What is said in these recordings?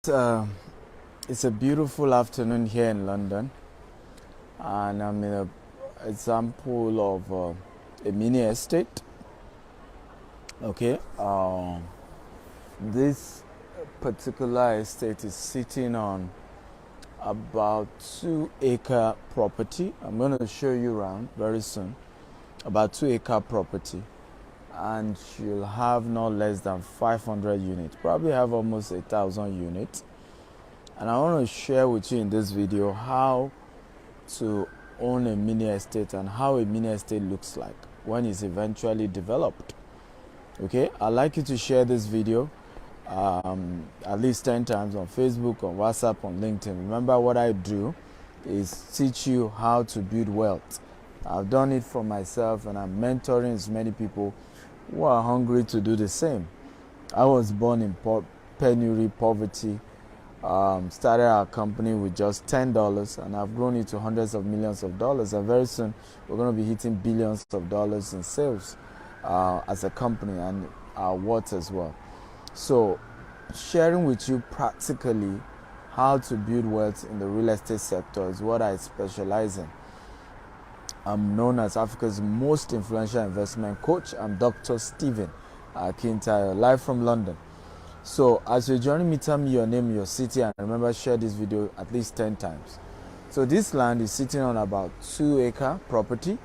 Uh, it's a beautiful afternoon here in London, and I'm in an example of a mini estate. Okay, this particular estate is sitting on about 2 acre property. I'm going to show you around very soon. About 2 acre property, and you'll have not less than 500 units. Probably have almost 1,000 units. And I want to share with you in this video how to own a mini estate and how a mini estate looks like when it's eventually developed. Okay, I'd like you to share this video at least 10 times on Facebook, on WhatsApp, on LinkedIn. Remember, what I do is teach you how to build wealth. I've done it for myself, and I'm mentoring as many people who are hungry to do the same. I was born in penury, poverty. Started our company with just $10, and I've grown it to hundreds of millions of dollars, and very soon we're going to be hitting billions of dollars in sales as a company, and our worth as well. So sharing with you practically how to build wealth in the real estate sector is what I specialize in. I'm known as Africa's most influential investment coach. I'm Dr. Stephen Akintayo, live from London. So as you're joining me, tell me your name, your city, and remember, share this video at least 10 times. So this land is sitting on about 2 acre property.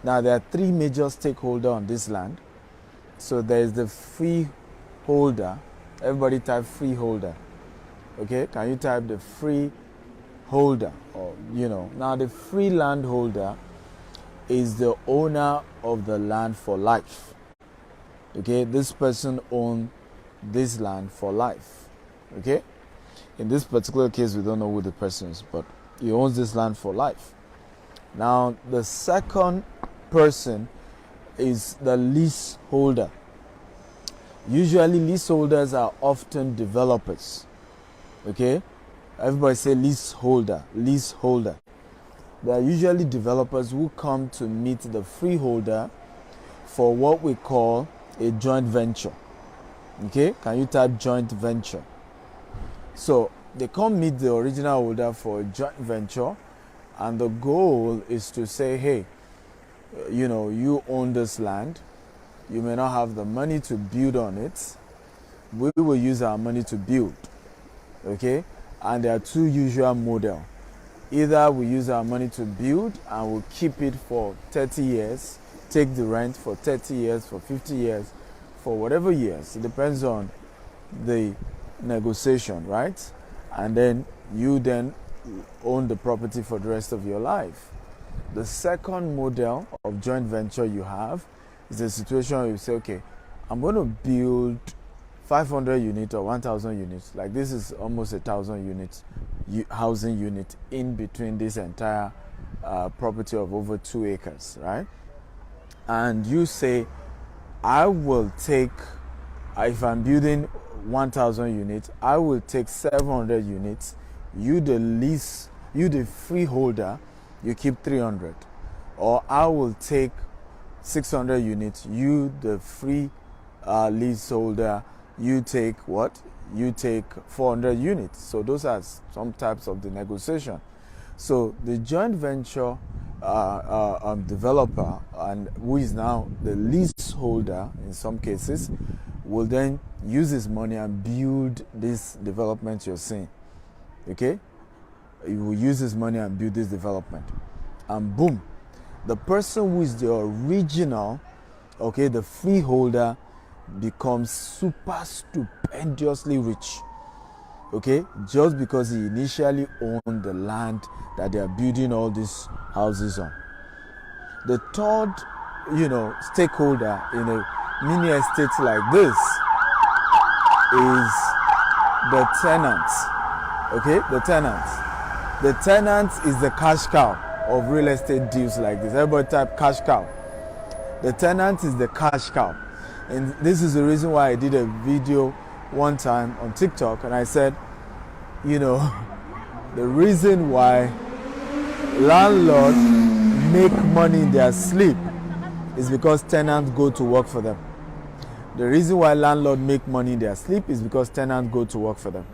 Now there are 3 major stakeholders on this land. So there is the freeholder. Everybody type freeholder. Okay, can you type the freeholder? Or now the free landholder is the owner of the land for life. Okay, this person owns this land for life. Okay, in this particular case we don't know who the person is, but he owns this land for life. Now the second person is the leaseholder. Usually leaseholders are often developers. Okay, everybody say leaseholder. They are usually developers who come to meet the freeholder for what we call a joint venture. Okay, can you type joint venture? So they come meet the original holder for a joint venture, and the goal is to say, hey, you own this land. You may not have the money to build on it. We will use our money to build. Okay, and there are 2 usual models. Either we use our money to build and we'll keep it for 30 years, take the rent for 30 years, for 50 years, for whatever years. It depends on the negotiation, right? And then you own the property for the rest of your life. The second model of joint venture you have is a situation where you say, okay, I'm going to build 500 units or 1,000 units. Like this is almost 1,000 units, housing unit in between this entire property of over 2 acres, right? And you say, I will take, if I'm building 1,000 units, I will take 700 units. You the freeholder, you keep 300. Or I will take 600 units. You the free leaseholder, you take what? You take 400 units. So those are some types of the negotiation. So the joint venture developer, and who is now the leaseholder in some cases, will then use his money and build this development you're seeing. Okay, he will use his money and build this development, and boom, the person who is the original, okay, the freeholder, becomes super stupendously rich. Okay, just because he initially owned the land that they are building all these houses on. The third, stakeholder in a mini estate like this is the tenant. Okay, the tenant. The tenant is the cash cow of real estate deals like this. Everybody type cash cow. The tenant is the cash cow. And this is the reason why I did a video one time on TikTok, and I said, the reason why landlords make money in their sleep is because tenants go to work for them. The reason why landlords make money in their sleep is because tenants go to work for them.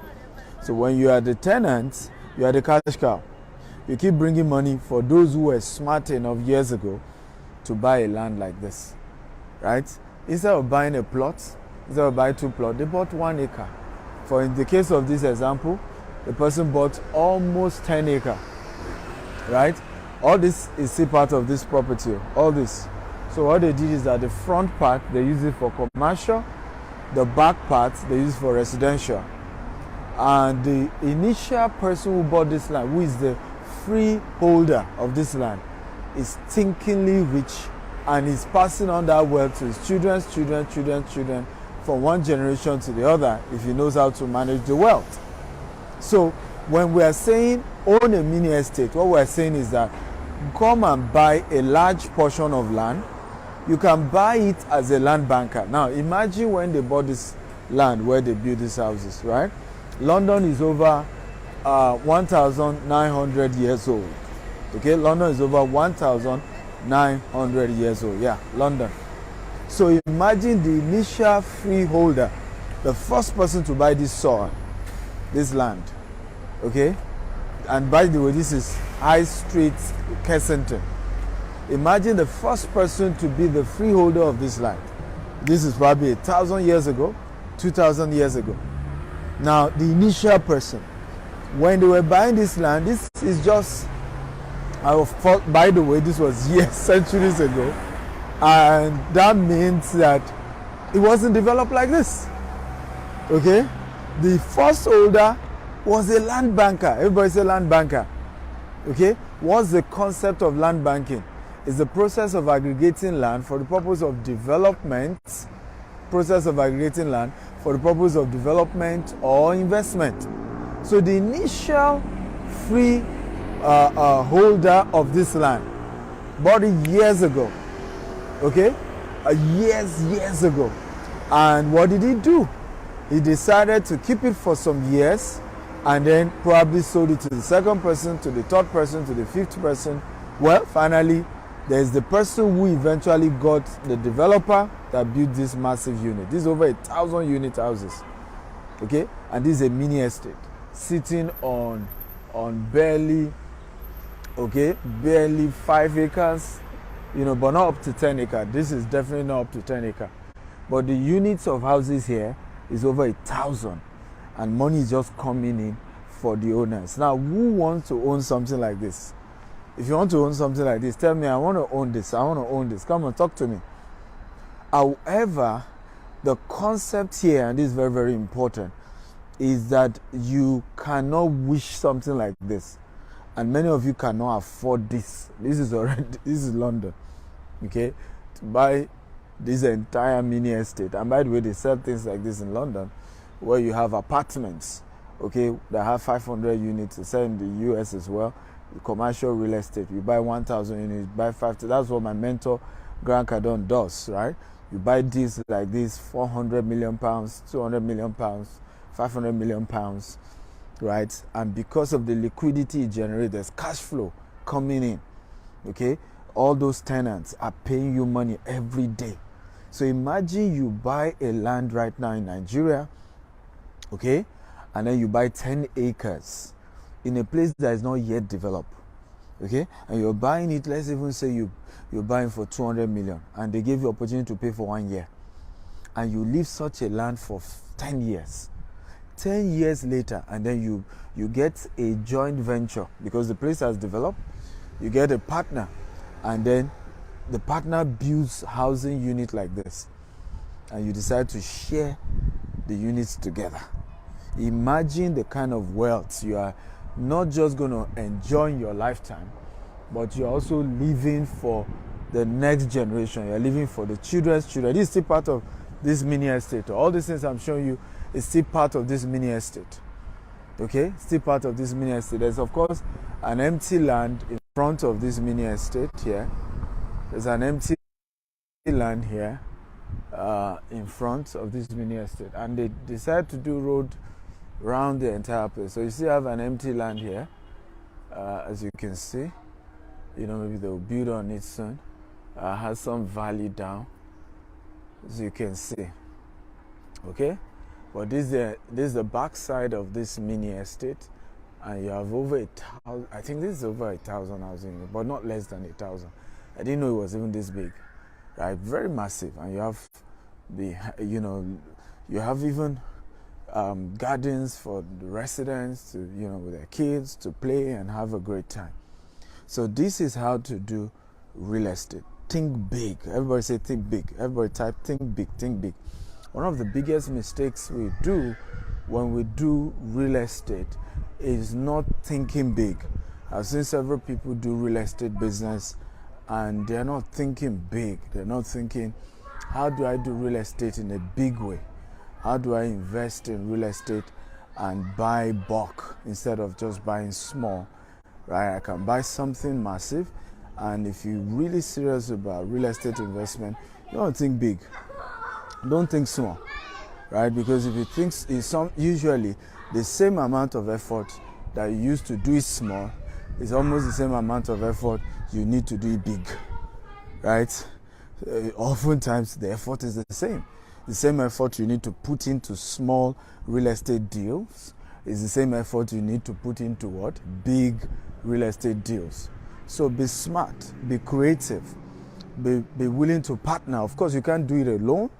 So when you are the tenant, you are the cash cow. You keep bringing money for those who were smart enough years ago to buy a land like this, right? Instead of buying a plot, instead of buying 2 plots, they bought 1 acre. For in the case of this example, the person bought almost 10 acres, right? All this is still part of this property, all this. So what they did is that the front part, they use it for commercial, the back part, they use it for residential. And the initial person who bought this land, who is the freeholder of this land, is stinkingly rich and is passing on that wealth to his children's children from one generation to the other if he knows how to manage the wealth. So when we are saying own a mini estate, what we are saying is that come and buy a large portion of land. You can buy it as a land banker. Now imagine when they bought this land where they build these houses, right? London is over 1,900 years old. Okay, London is over 1,900 years old. Yeah, London. So imagine the initial freeholder, the first person to buy this soil, this land. Okay, and by the way, this is High Street, Kensington. Imagine the first person to be the freeholder of this land. This is probably 1,000 years ago, 2,000 years ago. Now, the initial person, when they were buying this land, this is just, by the way, this was years, centuries ago, and that means that it wasn't developed like this. Okay? The first holder was a land banker. Everybody say land banker. Okay? What's the concept of land banking? It's the process of aggregating land for the purpose of development, or investment. So the initial free holder of this land bought it years ago. Okay? Years ago. And what did he do? He decided to keep it for some years and then probably sold it to the second person, to the third person, to the fifth person. Well, finally, there's the person who eventually got the developer that built this massive unit. This is over 1,000 unit houses. Okay? And this is a mini estate sitting on barely 5 acres, but not up to 10 acres. This is definitely not up to 10 acres. But the units of houses here is over 1,000, and money is just coming in for the owners. Now, who wants to own something like this? If you want to own something like this, tell me, I want to own this. Come on, talk to me. However, the concept here, and this is very, very important, is that you cannot wish something like this. And many of you cannot afford this. This is London. Okay? To buy this entire mini estate. And by the way, they sell things like this in London, where you have apartments, okay, that have 500 units. They sell in the US as well. Commercial real estate. You buy 1,000 units, buy 50. That's what my mentor, Grant Cardone, does, right? You buy deals like this, 400 million pounds, 200 million pounds, 500 million pounds, right? And because of the liquidity it generates, there's cash flow coming in, okay? All those tenants are paying you money every day. So imagine you buy a land right now in Nigeria, okay? And then you buy 10 acres in a place that is not yet developed, okay? And you're buying it, let's even say you're buying for 200 million, and they give you opportunity to pay for 1 year. And you leave such a land for 10 years. 10 years later, and then you get a joint venture because the place has developed. You get a partner, and then the partner builds housing unit like this, and you decide to share the units together. Imagine the kind of wealth you are not just going to enjoy in your lifetime, but you're also living for the next generation. You're living for the children's children. This is still part of this mini estate. All these things I'm showing you is still part of this mini estate. Okay? Still part of this mini estate. There's, of course, an empty land in front of this mini estate here. There's an empty land here in front of this mini estate. And they decided to do road around the entire place. So you still have an empty land here, as you can see. Maybe they'll build on it soon. Has some valley down, as you can see. Okay? But this is the back side of this mini estate, and you have over 1,000. I think this is over 1,000 housing, but not less than 1,000. I didn't know it was even this big, right? Very massive, and you have you have even gardens for the residents to, with their kids to play and have a great time. So this is how to do real estate. Think big. Everybody say think big. Everybody type think big, think big. One of the biggest mistakes we do when we do real estate is not thinking big. I've seen several people do real estate business and they're not thinking big. They're not thinking, how do I do real estate in a big way? How do I invest in real estate and buy bulk instead of just buying small? Right? I can buy something massive, and if you're really serious about real estate investment, you don't think big. Don't think small, right? Because if you think usually the same amount of effort that you used to do it small is almost the same amount of effort you need to do it big, right? Oftentimes the effort is the same. The same effort you need to put into small real estate deals is the same effort you need to put into what? Big real estate deals. So be smart, be creative, be willing to partner. Of course, you can't do it alone.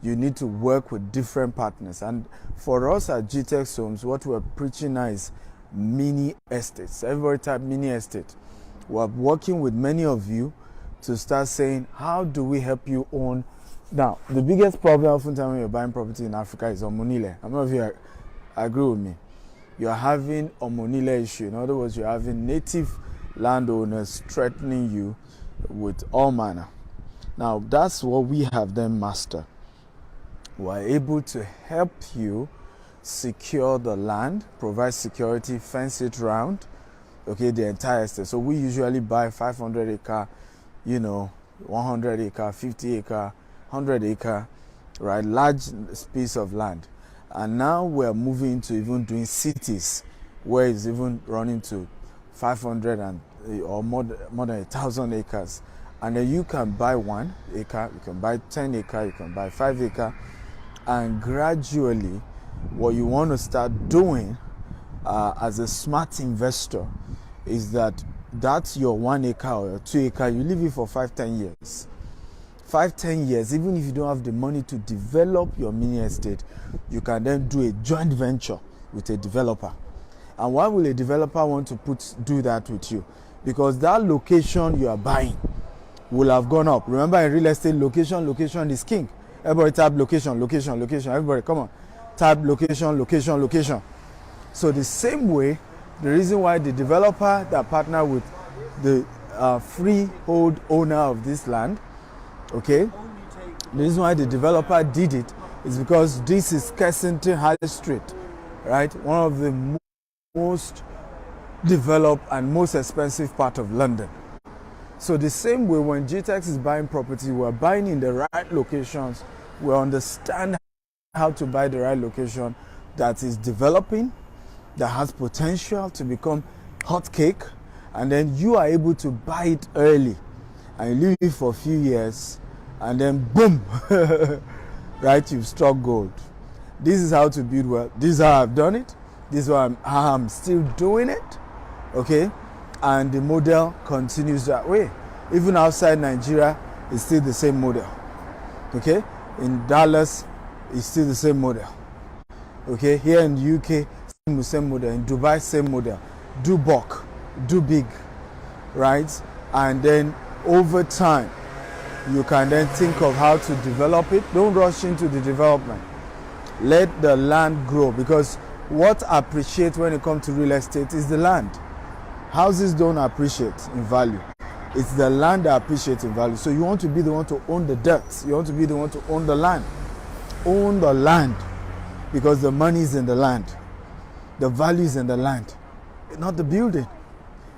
You need to work with different partners. And for us at GTEX Homes, what we're preaching now is mini estates. Everybody type mini estate. We're working with many of you to start saying, how do we help you own? Now, the biggest problem oftentimes when you're buying property in Africa is omonile. I don't know if you agree with me. You're having omonile issue. In other words, you're having native landowners threatening you with all manner. Now, that's what we have them master. We're able to help you secure the land, provide security, fence it round, okay, the entire estate. So we usually buy 500 acre, 100 acre, 50 acre, 100 acre, right, large piece of land. And now we're moving to even doing cities where it's even running to 500 or more than 1,000 acres. And then you can buy 1 acre, you can buy 10 acre, you can buy 5 acre. And gradually, what you want to start doing as a smart investor is that's your 1 acre or your 2 acre, you leave it for 5-10 years. 5-10 years, even if you don't have the money to develop your mini estate, you can then do a joint venture with a developer. And why will a developer want to do that with you? Because that location you are buying will have gone up. Remember, in real estate, location is king. Everybody type location. Everybody, come on. Type location. So the same way, the reason why the developer that partner with the freehold owner of this land, okay, the reason why the developer did it is because this is Kensington High Street, right? One of the most developed and most expensive part of London. So the same way when GTEX is buying property, we're buying in the right locations. We understand how to buy the right location that is developing, that has potential to become hot cake, and then you are able to buy it early and you leave it for a few years, and then boom, right, you've struck gold. This is how to build wealth. This is how I've done it. This is how I'm still doing it, okay? And the model continues that way. Even outside Nigeria, it's still the same model. Okay? In Dallas, it's still the same model. Okay? Here in the UK, same model. In Dubai, same model. Do bulk, do big, right? And then over time, you can then think of how to develop it. Don't rush into the development. Let the land grow, because what appreciates when it comes to real estate is the land. Houses don't appreciate in value. It's the land that appreciates in value. So you want to be the one to own the dirt. You want to be the one to own the land. Own the land, because the money is in the land. The value is in the land. Not the building.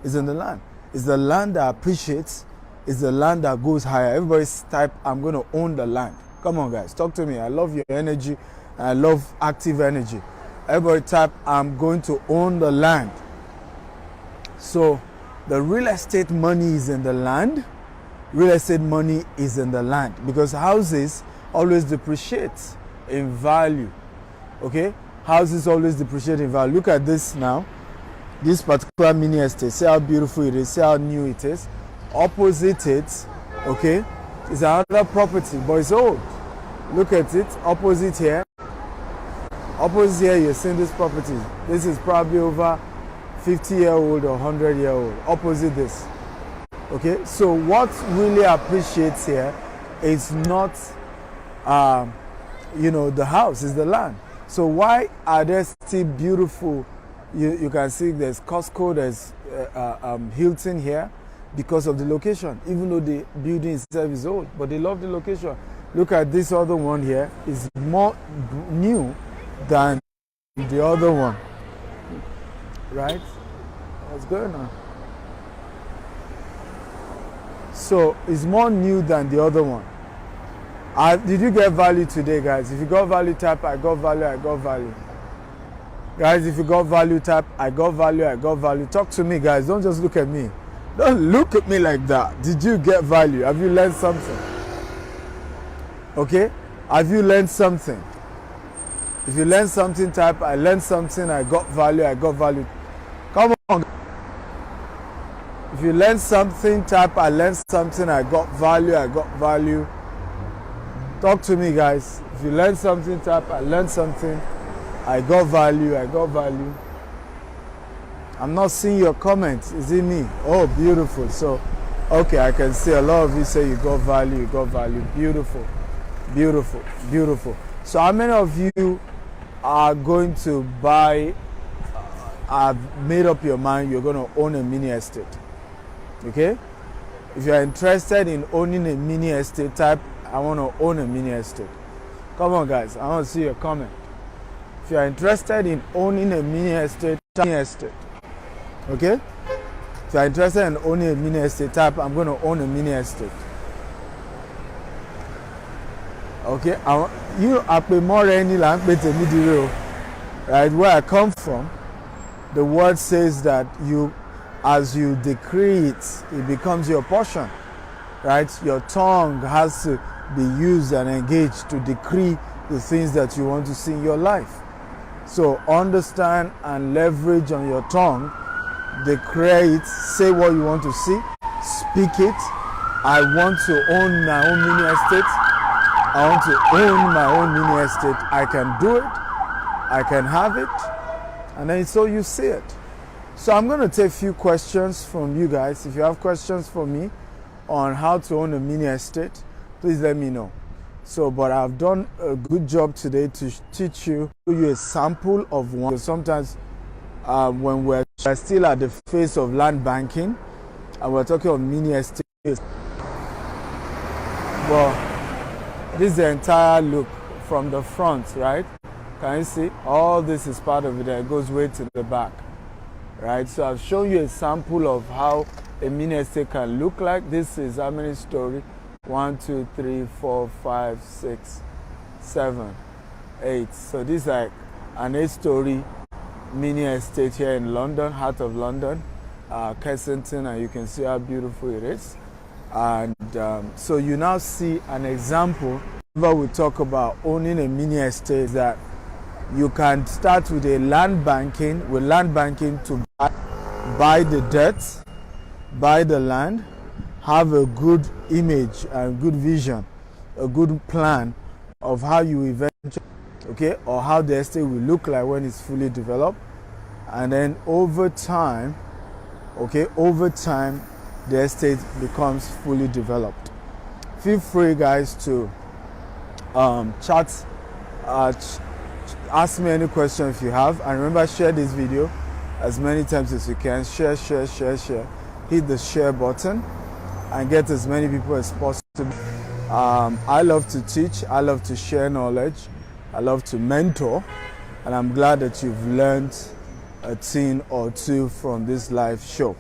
It's in the land. It's the land that appreciates. It's the land that goes higher. Everybody type, I'm going to own the land. Come on, guys. Talk to me. I love your energy. I love active energy. Everybody type, I'm going to own the land. So the real estate money is in the land. Real estate money is in the land, because houses always depreciate in value. Okay, houses always depreciate in value. Look at this now. This particular mini estate, see how beautiful it is, see how new it is. Opposite it, okay, is another property, but it's old. Look at it, opposite here. Opposite here, you're seeing this property. This is probably over 50-year-old or 100-year-old. Opposite this. Okay, so what really appreciates here is not, the house, is the land. So why are there still beautiful? You can see there's Costco, there's Hilton here, because of the location. Even though the building itself is old, but they love the location. Look at this other one here. It's more new than the other one, right? What's going on? So it's more new than the other one. Did you get value today, guys? If you got value, type I got value, I got value. Guys, if you got value, type I got value, I got value. Talk to me, guys. Don't just look at me. Don't look at me like that. Did you get value? Have you learned something? Okay? Have you learned something? If you learned something, type I learned something, I got value, I got value. Come on. If you learned something, type I learned something, I got value, I got value. Talk to me, guys. If you learned something, type I learned something, I got value, I got value. I'm not seeing your comments. Is it me? Oh, beautiful. So, okay, I can see a lot of you say you got value, you got value. Beautiful, beautiful, beautiful. So how many of you are going to buy, have made up your mind you're going to own a mini estate? Okay? If you're interested in owning a mini estate, type I want to own a mini estate. Come on, guys. I want to see your comment. If you're interested in owning a mini estate, okay? If you're interested in owning a mini estate, type I'm going to own a mini estate. Okay? You are more any land, right? Where I come from, the word says that as you decree it, it becomes your portion, right? Your tongue has to be used and engaged to decree the things that you want to see in your life. So understand and leverage on your tongue, declare it, say what you want to see, speak it. I want to own my own mini estate. I want to own my own mini estate. I can do it. I can have it. And then so you see it. So I'm going to take a few questions from you guys. If you have questions for me on how to own a mini estate, please let me know. So, but I've done a good job today to teach you, show you a sample of one. Sometimes when we're still at the phase of land banking and we're talking of mini estates, but this is the entire look from the front, right? Can you see? All this is part of it that goes way to the back, right? So I've shown you a sample of how a mini estate can look like. This is how many story? 1, 2, 3, 4, 5, 6, 7, 8. So this is like an 8-story mini estate here in London, heart of London, Kensington, and you can see how beautiful it is. And so you now see an example. Whenever we talk about owning a mini estate, that you can start with land banking to buy the dirt, buy the land, have a good image and good vision, a good plan of how you eventually, okay, or how the estate will look like when it's fully developed. And then over time, the estate becomes fully developed. Feel free, guys, to chat, ask me any question if you have. And remember, share this video as many times as you can. Share. Hit the share button and get as many people as possible. I love to teach. I love to share knowledge. I love to mentor. And I'm glad that you've learned a thing or two from this live show.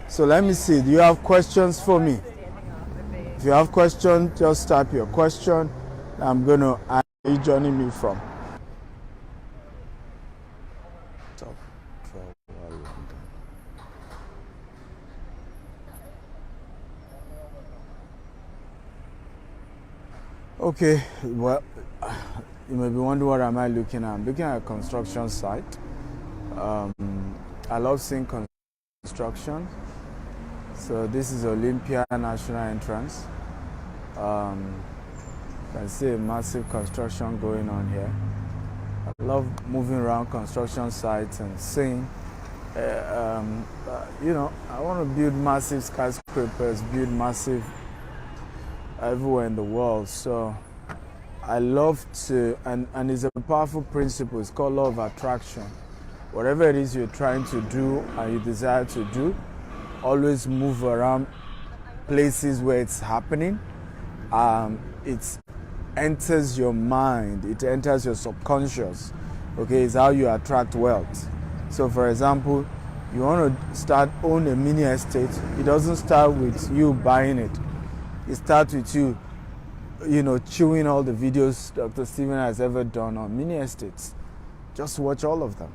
So let me see. Do you have questions for me? If you have questions, just type your question. I'm going to ask you joining me from. Okay, well, You may be wondering, what am I looking at? I'm looking at a construction site. I love seeing construction. So this is Olympia National Entrance. You can see a massive construction going on here. I love moving around construction sites and seeing, you know, I want to build massive skyscrapers, build massive everywhere in the world. So I love to, and it's a powerful principle. It's called law of attraction. Whatever it is you're trying to do and you desire to do, always move around places where it's happening. It enters your mind, it enters your subconscious. Okay, it's how you attract wealth. So for example, you want to own a mini estate. It doesn't start with you buying it. It starts with you, you know, chewing all the videos Dr. Stephen has ever done on mini estates. Just watch all of them.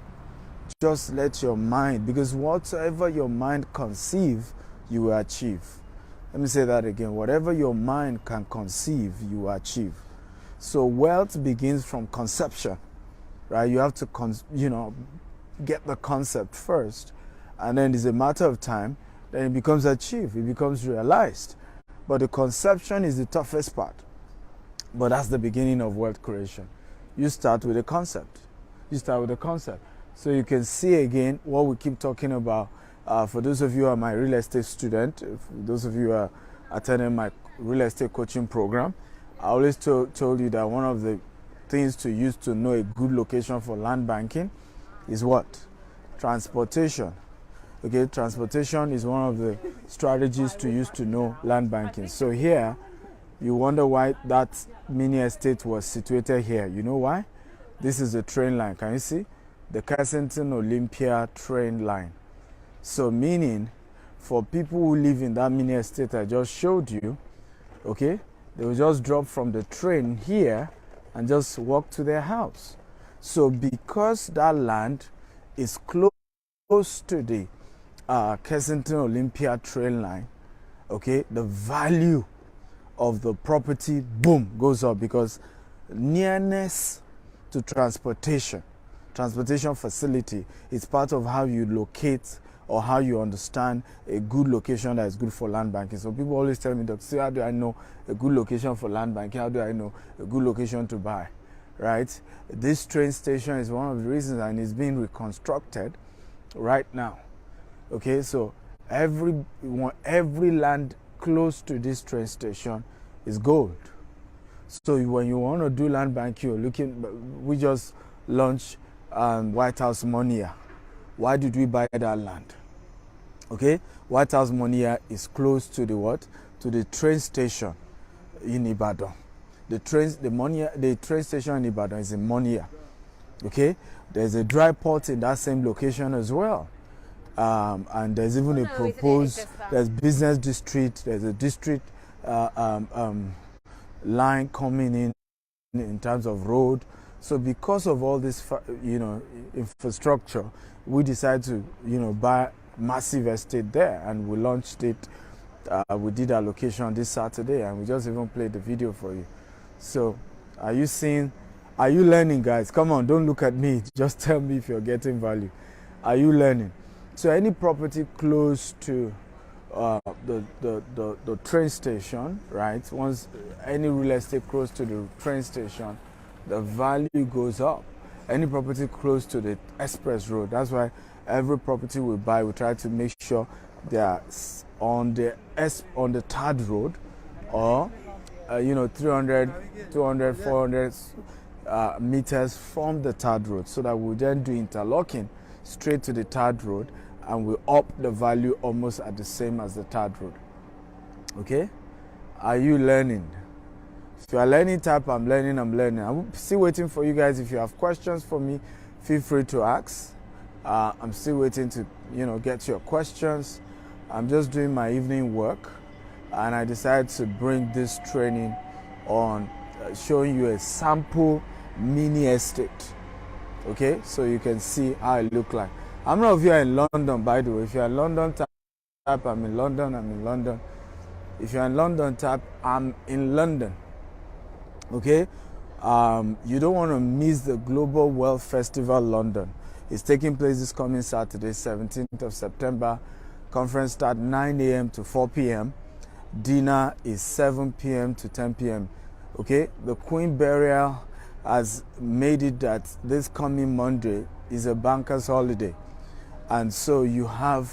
Just let your mind, because whatever your mind conceive, you will achieve. Let me say that again. Whatever your mind can conceive, you will achieve. So wealth begins from conception, right? You have to, get the concept first, and then it's a matter of time. Then it becomes achieved. It becomes realized. But the conception is the toughest part. But that's the beginning of wealth creation. You start with a concept. So you can see again what we keep talking about. For those of you who are my real estate student, for those of you who are attending my real estate coaching program, I always told you that one of the things to use to know a good location for land banking is what? Transportation. Okay, transportation is one of the strategies to use to know land banking. So here, you wonder why that mini estate was situated here. You know why? This is the train line. Can you see? The Kensington Olympia train line. So meaning, for people who live in that mini estate I just showed you, okay, they will just drop from the train here and just walk to their house. So because that land is close to the Kensington Olympia train line, okay, the value of the property, boom, goes up, because nearness to transportation facility is part of how you locate or how you understand a good location that is good for land banking. So people always tell me, Dr. How do I know a good location for land banking? How do I know a good location to buy? Right? This train station is one of the reasons, and it's being reconstructed right now. Okay, so every land close to this train station is gold. So when you want to do land banking, you're looking, we just launched White House Monia. Why did we buy that land? Okay, White House Monia is close to the what? To the train station in Ibadan. The train station in Ibadan is in Monia. Okay, there's a dry port in that same location as well. And there's even a proposed, there's business district, there's a district line coming in terms of road. So because of all this, infrastructure, we decided to, buy massive estate there, and we launched it. We did our location this Saturday, and we just even played the video for you. So are you learning, guys? Come on, don't look at me. Just tell me if you're getting value. Are you learning? So any property close to the train station, right? Once any real estate close to the train station, the value goes up. Any property close to the express road, that's why every property we buy, we try to make sure they are on the third road, or 300, 200, 400 meters from the third road, so that we then do interlocking straight to the third road, and we up the value almost at the same as the third road. Okay, are you learning? If you are learning, type I'm learning. I'm still waiting for you guys. If you have questions for me, feel free to ask. I'm still waiting to get your questions. I'm just doing my evening work, and I decided to bring this training on showing you a sample mini estate. Okay, so you can see how it look like. How many of you are in London, by the way? If you're in London, type I'm in London. If you're in London, type I'm in London. Okay, You don't want to miss the Global Wealth Festival London. It's taking place this coming Saturday, 17th of September. Conference start 9 a.m. to 4 p.m. Dinner is 7 p.m. to 10 p.m. Okay, the Queen Burial has made it that this coming Monday is a banker's holiday. And so you have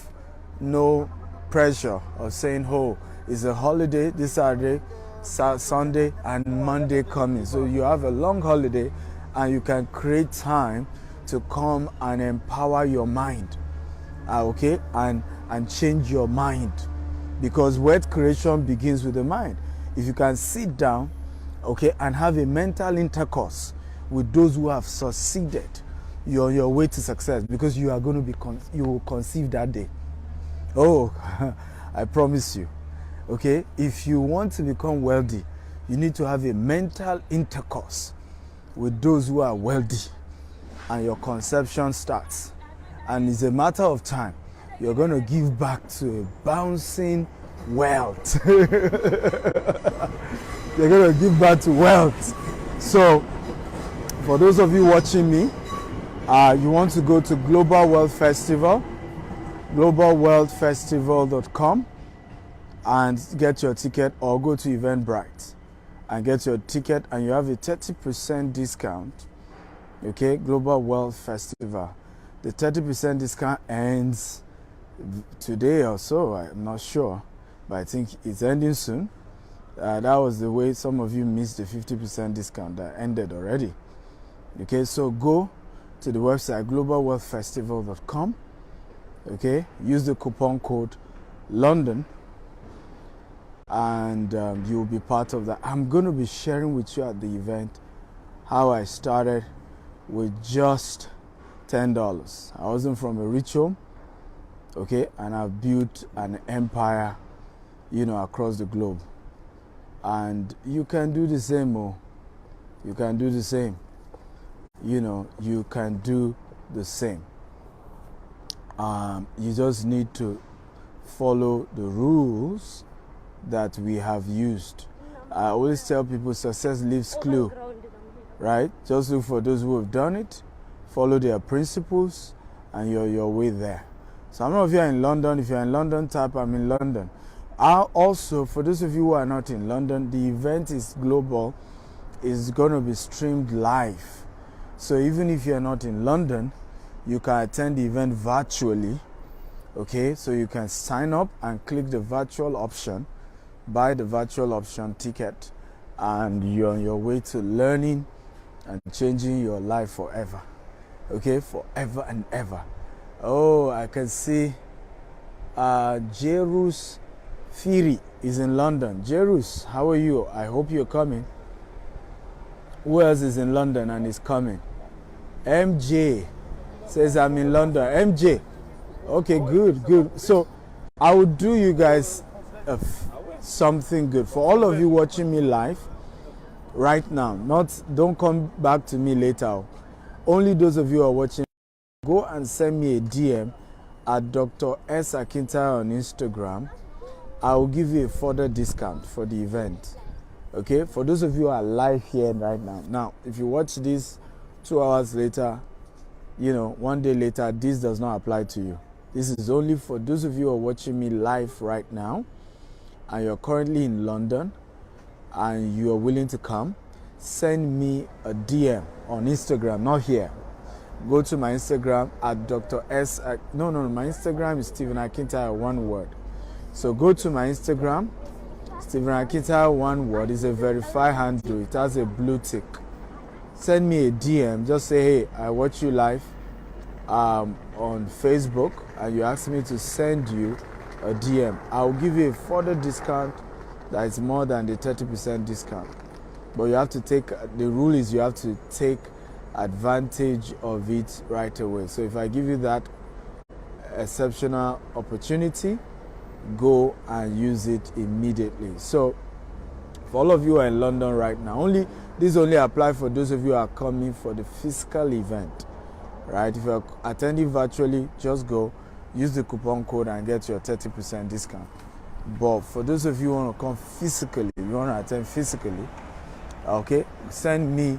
no pressure of saying, oh, it's a holiday this Saturday, Sunday, and Monday coming. So you have a long holiday and you can create time to come and empower your mind, okay, and change your mind, because wealth creation begins with the mind. If you can sit down, okay, and have a mental intercourse with those who have succeeded, you're on your way to success, because you are going to be you will conceive that day. Oh, I promise you. Okay, if you want to become wealthy, you need to have a mental intercourse with those who are wealthy, and your conception starts. And it's a matter of time. You're going to give back to a bouncing wealth. You're going to give back to wealth. So, for those of you watching me, you want to go to Global Wealth Festival, globalwealthfestival.com, and get your ticket, or go to Eventbrite and get your ticket, and you have a 30% discount. Okay, Global Wealth Festival. The 30% discount ends today or so, I'm not sure, but I think it's ending soon. That was the way some of you missed the 50% discount that ended already. Okay, so go to the website globalwealthfestival.com. Okay, use the coupon code London, and you'll be part of that. I'm going to be sharing with you at the event how I started with just $10. I wasn't from a rich home, okay, and I've built an empire, across the globe. And you can do the same, you can do the same. You can do the same. You just need to follow the rules that we have used. I always tell people success leaves clue, right? Just look for those who have done it, follow their principles, and you're your way there. Some of you are in London. If you're in London, type I'm in London. Also, for those of you who are not in London, the event is global. It's going to be streamed live. So even if you're not in London, you can attend the event virtually. Okay, so you can sign up and click the virtual option, buy the virtual option ticket, and you're on your way to learning and changing your life forever. Okay, forever and ever. Oh, I can see Jerus Firi is in London. Jerus, how are you? I hope you're coming. Who else is in London and is coming? MJ says I'm in London. MJ. Okay, good. So I will do you guys something good. For all of you watching me live right now, don't come back to me later. Only those of you who are watching, go and send me a DM at Dr. S. Akintayo on Instagram. I will give you a further discount for the event. Okay, for those of you who are live here right now. Now, if you watch this 2 hours later, 1 day later, this does not apply to you. This is only for those of you who are watching me live right now, and you're currently in London, and you are willing to come. Send me a DM on Instagram, not here. Go to my Instagram at Dr. S. No, my Instagram is Stephen Akintayo, one word. So go to my Instagram, Stephen Akintayo, one word. Is a verified handle. It has a blue tick. Send me a DM. Just say, hey, I watch you live on Facebook, and you ask me to send you a DM. I'll give you a further discount that is more than the 30% discount. But you have to the rule is you have to take advantage of it right away. So if I give you that exceptional opportunity, go and use it immediately. So for all of you who are in London right now, this only apply for those of you who are coming for the physical event, right? If you're attending virtually, just go, use the coupon code and get your 30% discount. But for those of you who want to come physically, you want to attend physically, Okay, send me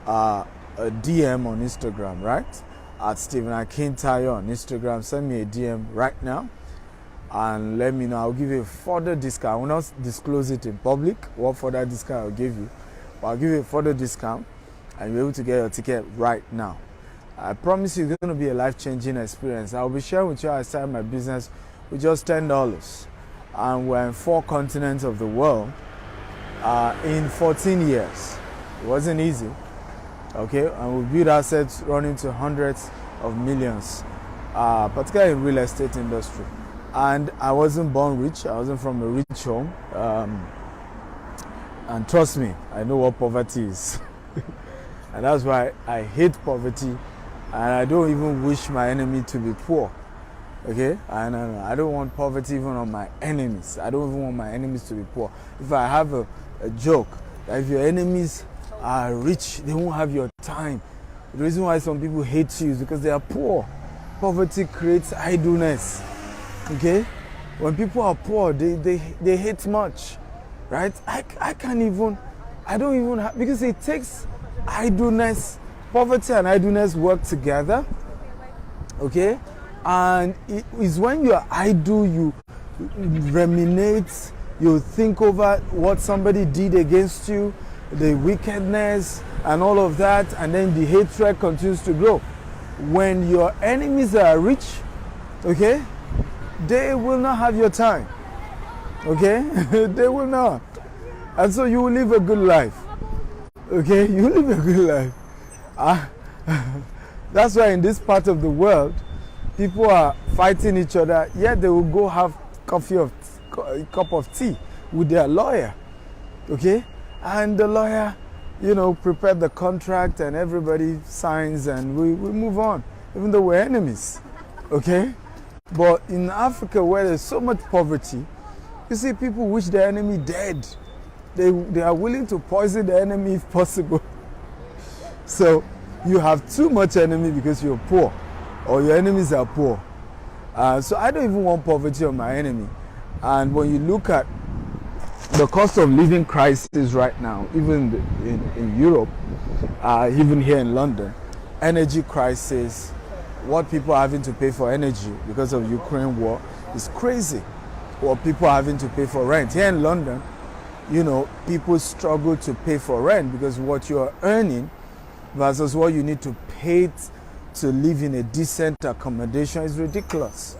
a DM on Instagram, right? At Stephen Akintayo on Instagram. Send me a DM right now and let me know. I'll give you a further discount. I will not disclose it in public what further discount I'll give you, but I'll give you a further discount and you'll be able to get your ticket right now. I promise you it's going to be a life-changing experience. I'll be sharing with you how I started my business with just $10. And we're in 4 continents of the world in 14 years. It wasn't easy. Okay, and we built assets running to hundreds of millions, particularly in real estate industry. And I wasn't born rich. I wasn't from a rich home. And trust me, I know what poverty is. And that's why I hate poverty. And I don't even wish my enemy to be poor. Okay? And I don't want poverty even on my enemies. I don't even want my enemies to be poor. If I have a joke, that if your enemies are rich, they won't have your time. The reason why some people hate you is because they are poor. Poverty creates idleness. Okay? When people are poor, they hate much. Right? I don't even have, because it takes idleness. Poverty and idleness work together. Okay? And it is when you're idle, you ruminate, you think over what somebody did against you, the wickedness and all of that, and then the hatred continues to grow. When your enemies are rich, okay, they will not have your time. Okay? They will not. And so you will live a good life. Okay? You will live a good life. That's why in this part of the world, people are fighting each other, yet they will go have a cup of tea with their lawyer. Okay? And the lawyer, prepared the contract and everybody signs and we move on, even though we're enemies. Okay? But in Africa, where there's so much poverty, you see people wish their enemy dead. They are willing to poison the enemy if possible. So you have too much enemy because you're poor, or your enemies are poor. So I don't even want poverty on my enemy. And when you look at the cost of living crisis right now, even in Europe, even here in London, energy crisis, what people are having to pay for energy because of Ukraine war is crazy. What people are having to pay for rent. Here in London, people struggle to pay for rent because what you're earning versus what you need to pay to live in a decent accommodation is ridiculous.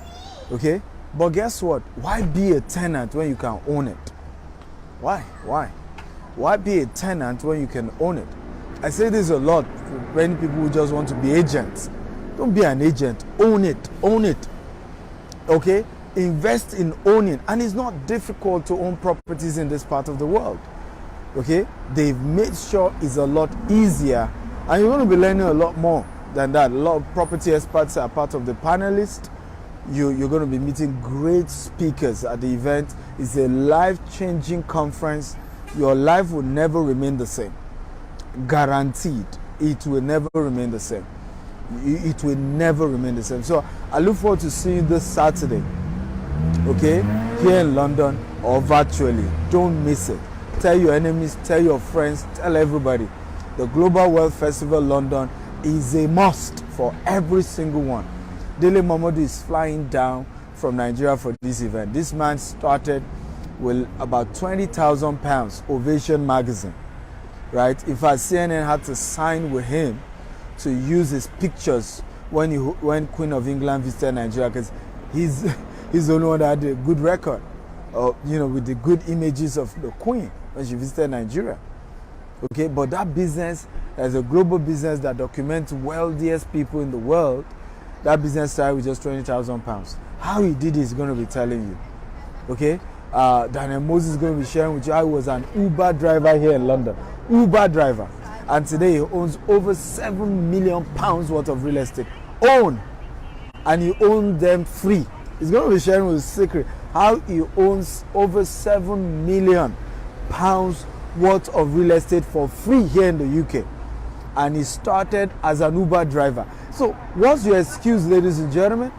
Okay? But guess what? Why be a tenant when you can own it? Why? Why be a tenant when you can own it? I say this a lot to many people who just want to be agents. Don't be an agent. Own it. Own it. Okay? Invest in owning. And it's not difficult to own properties in this part of the world. Okay? They've made sure it's a lot easier. And you're going to be learning a lot more than that. A lot of property experts are part of the panelists. You're going to be meeting great speakers at the event. It's a life-changing conference. Your life will never remain the same. Guaranteed. It will never remain the same. It will never remain the same. So I look forward to seeing you this Saturday. Okay? Here in London or virtually. Don't miss it. Tell your enemies, tell your friends, tell everybody. The Global Wealth Festival London is a must for every single one. Dele Momodu is flying down from Nigeria for this event. This man started with about £20,000 Ovation magazine, right? In fact, CNN had to sign with him to use his pictures when Queen of England visited Nigeria, because he's the only one that had a good record, with the good images of the Queen when she visited Nigeria. Okay, but that business is a global business that documents wealthiest people in the world. That business started with just £20,000. How he did it is going to be telling you. Okay? Daniel Moses is going to be sharing with you how he was an Uber driver here in London. Uber driver. And today he owns over £7 million worth of real estate. And he owns them free. He's going to be sharing with his secret how he owns over £7 million worth of real estate for free here in the UK. And he started as an Uber driver. So what's your excuse, ladies and gentlemen?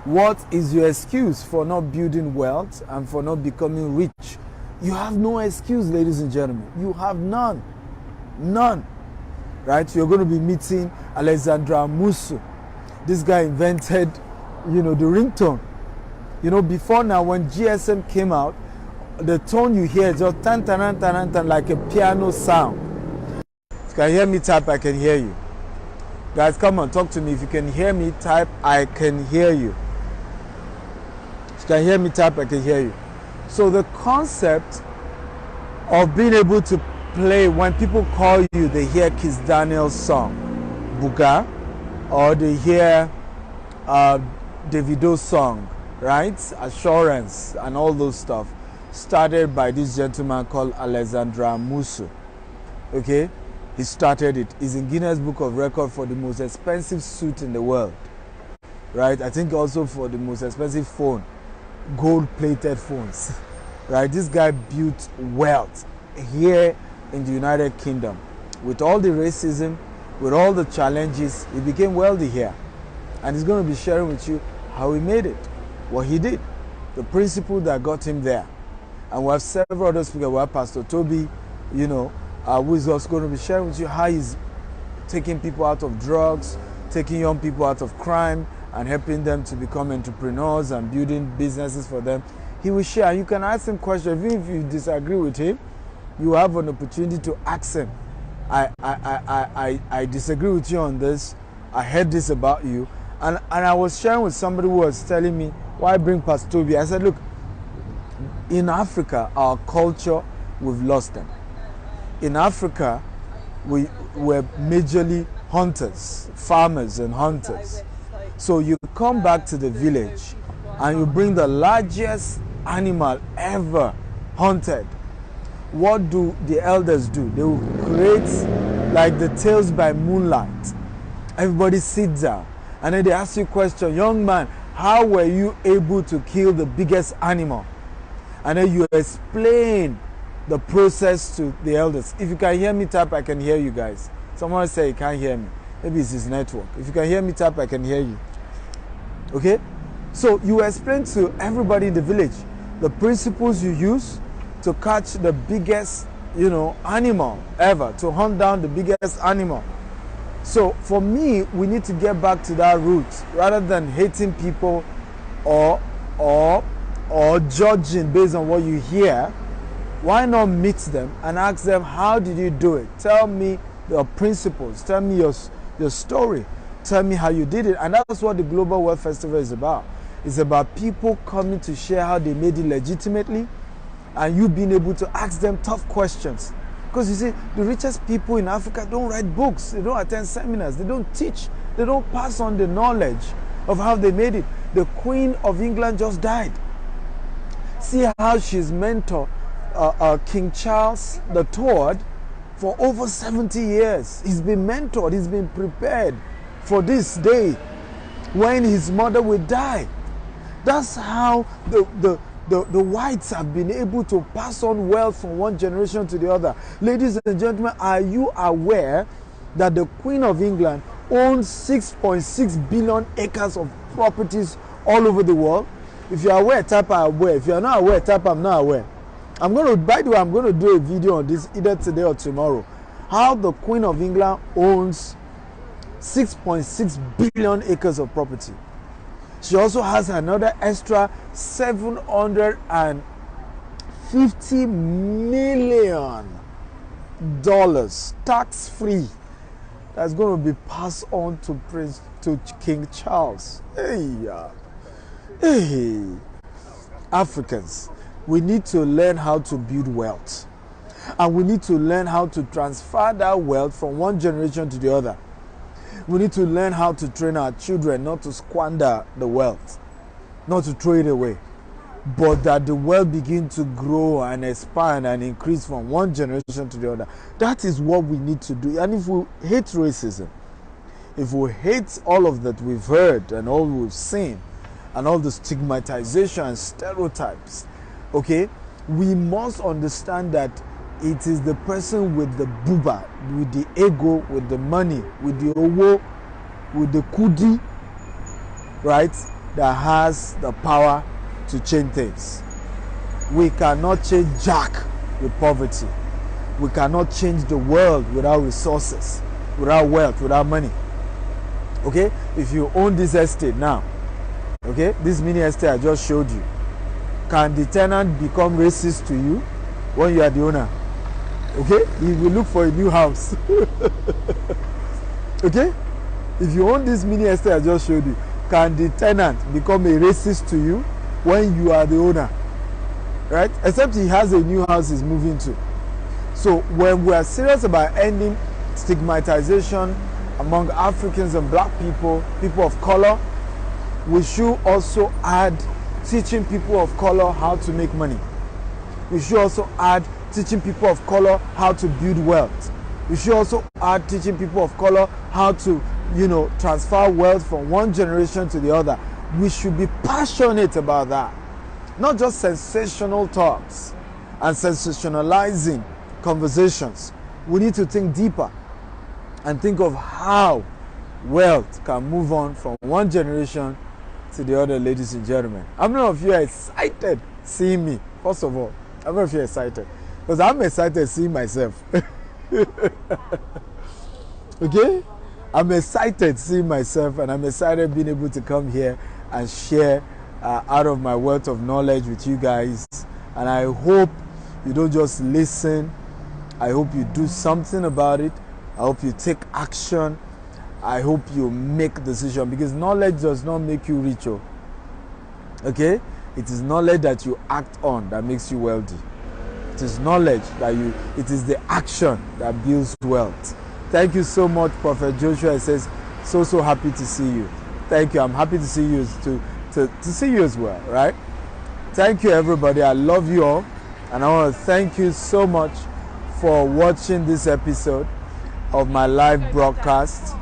What is your excuse for not building wealth and for not becoming rich? You have no excuse, ladies and gentlemen. You have none. None. Right? You're going to be meeting Alexandra Musu. This guy invented, the ringtone. Before now, when GSM came out, the tone you hear is just tan tan tan tan tan, like a piano sound. If you can hear me type, I can hear you. Guys, come on, talk to me. If you can hear me type, I can hear you. If you can hear me type, I can hear you. So the concept of being able to play, when people call you, they hear Kiss Daniel's song, Buga, or they hear Davido's song, right? Assurance and all those stuff, started by this gentleman called Alexandra Musu. Okay? He started it. He's in Guinness Book of Record for the most expensive suit in the world. Right? I think also for the most expensive phone. Gold-plated phones. Right? This guy built wealth here in the United Kingdom. With all the racism, with all the challenges, he became wealthy here. And he's going to be sharing with you how he made it, what he did, the principle that got him there. And we have several other speakers. We have Pastor Toby, who is also going to be sharing with you how he's taking people out of drugs, taking young people out of crime, and helping them to become entrepreneurs and building businesses for them. He will share. You can ask him questions. Even if you disagree with him, you have an opportunity to ask him. I disagree with you on this. I heard this about you. And I was sharing with somebody who was telling me, why bring Pastor Toby? I said, look, in Africa, our culture, we've lost them. In Africa, we were majorly hunters, farmers and hunters. So you come back to the village and you bring the largest animal ever hunted. What do the elders do? They will create like the Tales by Moonlight. Everybody sits down and then they ask you a question, young man, how were you able to kill the biggest animal? And then you explain the process to the elders. If you can hear me type, I can hear you guys. Someone say you can't hear me. Maybe it's his network. If you can hear me type, I can hear you. Okay? So you explain to everybody in the village the principles you use to catch the biggest, animal ever, to hunt down the biggest animal. So for me, we need to get back to that root rather than hating people or judging based on what you hear. Why not meet them and ask them, how did you do it? Tell me your principles. Tell me your story. Tell me how you did it. And that's what the Global Wealth Festival is about. It's about people coming to share how they made it legitimately and you being able to ask them tough questions. Because you see, the richest people in Africa don't write books. They don't attend seminars. They don't teach. They don't pass on the knowledge of how they made it. The Queen of England just died. See how she's mentored King Charles III for over 70 years. He's been mentored, he's been prepared for this day when his mother will die. That's how the whites have been able to pass on wealth from one generation to the other. Ladies and gentlemen, are you aware that the Queen of England owns 6.6 billion acres of properties all over the world? If you are aware, type I'm aware. If you are not aware, type I'm not aware. By the way, I'm going to do a video on this either today or tomorrow. How the Queen of England owns 6.6 billion acres of property. She also has another extra $750 million tax-free that's going to be passed on to King Charles. Hey, Africans, we need to learn how to build wealth. And we need to learn how to transfer that wealth from one generation to the other. We need to learn how to train our children not to squander the wealth, not to throw it away, but that the wealth begin to grow and expand and increase from one generation to the other. That is what we need to do. And if we hate racism, if we hate all of that we've heard and all we've seen, and all the stigmatization and stereotypes, okay, we must understand that it is the person with the buba, with the ego, with the money, with the owo, with the kudi, right, that has the power to change things. We cannot change Jack with poverty. We cannot change the world without resources, without wealth, without money. Okay? If you own this estate now, okay, this mini estate I just showed you, can the tenant become racist to you when you are the owner? Okay? He will look for a new house. Okay? If you own this mini estate I just showed you, can the tenant become a racist to you when you are the owner? Right? Except he has a new house he's moving to. So when we are serious about ending stigmatization among Africans and black people, people of color, we should also add teaching people of color how to make money. We should also add teaching people of color how to build wealth. We should also add teaching people of color how to, transfer wealth from one generation to the other. We should be passionate about that. Not just sensational talks and sensationalizing conversations. We need to think deeper and think of how wealth can move on from one generation to the other, ladies and gentlemen. How many of you are excited seeing me? First of all, how many of you are excited? Because I'm excited seeing myself. Okay? I'm excited seeing myself, and I'm excited being able to come here and share out of my wealth of knowledge with you guys. And I hope you don't just listen. I hope you do something about it. I hope you take action. I hope you make decision, because knowledge does not make you richer. Okay? It is knowledge that you act on that makes you wealthy. It is knowledge that it is the action that builds wealth. Thank you so much, Prophet Joshua. He says, so happy to see you. Thank you. I'm happy to see you to see you as well, right? Thank you, everybody. I love you all. And I want to thank you so much for watching this episode of my live broadcast.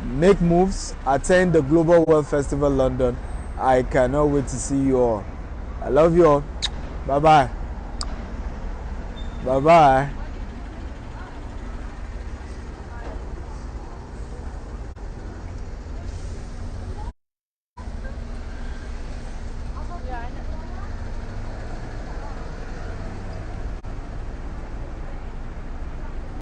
Make moves. Attend the Global Wealth Festival London. I cannot wait to see you all. I love you all. Bye-bye. Bye-bye.